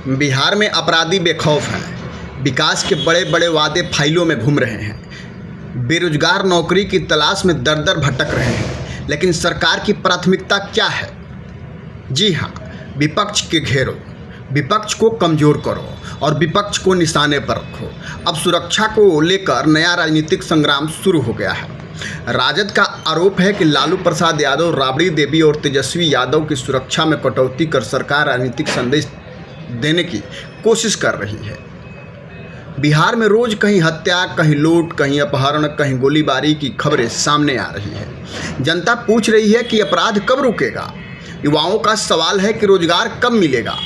बिहार में अपराधी बेखौफ हैं। विकास के बड़े बड़े वादे फाइलों में घूम रहे हैं। बेरोजगार नौकरी की तलाश में दर दर भटक रहे हैं। लेकिन सरकार की प्राथमिकता क्या है? जी हाँ, विपक्ष के घेरो, विपक्ष को कमज़ोर करो और विपक्ष को निशाने पर रखो। अब सुरक्षा को लेकर नया राजनीतिक संग्राम शुरू हो गया है। राजद का आरोप है कि लालू प्रसाद यादव, राबड़ी देवी और तेजस्वी यादव की सुरक्षा में कटौती कर सरकार राजनीतिक संदेश देने की कोशिश कर रही है। बिहार में रोज कहीं हत्या, कहीं लूट, कहीं अपहरण, कहीं गोलीबारी की खबरें सामने आ रही है। जनता पूछ रही है कि अपराध कब रुकेगा। युवाओं का सवाल है कि रोजगार कब मिलेगा।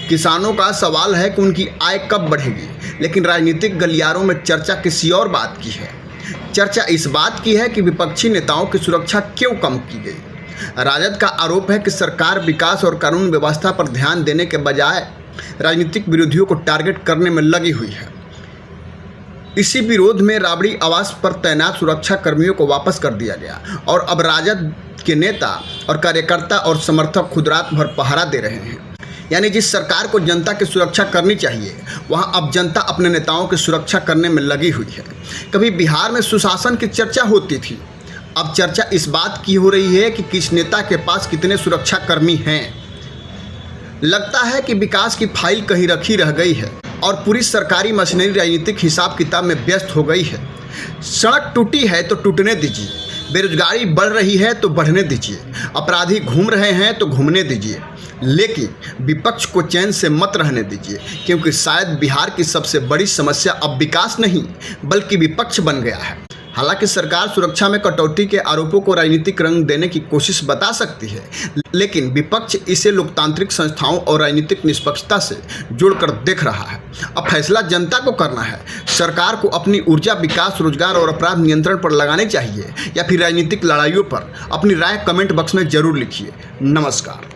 किसानों का सवाल है कि उनकी आय कब बढ़ेगी। लेकिन राजनीतिक गलियारों में चर्चा किसी और बात की है। चर्चा इस बात की है कि विपक्षी नेताओं की सुरक्षा क्यों कम की गई। राजद का आरोप है कि सरकार विकास और कानून व्यवस्था पर ध्यान देने के बजाय राजनीतिक विरोधियों को टारगेट करने में लगी हुई है। इसी विरोध में राबड़ी आवास पर तैनात सुरक्षा कर्मियों को वापस कर दिया गया और अब राजद के नेता और कार्यकर्ता और समर्थक खुद रात भर पहरा दे रहे हैं। यानी जिस सरकार को जनता की सुरक्षा करनी चाहिए, वहां अब जनता अपने नेताओं की सुरक्षा करने में लगी हुई है। कभी बिहार में सुशासन की चर्चा होती थी, अब चर्चा इस बात की हो रही है कि किस नेता के पास कितने सुरक्षा कर्मी हैं। लगता है कि विकास की फाइल कहीं रखी रह गई है और पूरी सरकारी मशीनरी राजनीतिक हिसाब किताब में व्यस्त हो गई है। सड़क टूटी है तो टूटने दीजिए, बेरोजगारी बढ़ रही है तो बढ़ने दीजिए, अपराधी घूम रहे हैं तो घूमने दीजिए, लेकिन विपक्ष को चैन से मत रहने दीजिए, क्योंकि शायद बिहार की सबसे बड़ी समस्या अब विकास नहीं बल्कि विपक्ष बन गया है। हालांकि सरकार सुरक्षा में कटौती के आरोपों को राजनीतिक रंग देने की कोशिश बता सकती है, लेकिन विपक्ष इसे लोकतांत्रिक संस्थाओं और राजनीतिक निष्पक्षता से जोड़कर देख रहा है। अब फैसला जनता को करना है। सरकार को अपनी ऊर्जा विकास, रोजगार और अपराध नियंत्रण पर लगानी चाहिए या फिर राजनीतिक लड़ाइयों पर। अपनी राय कमेंट बॉक्स में जरूर लिखिए। नमस्कार।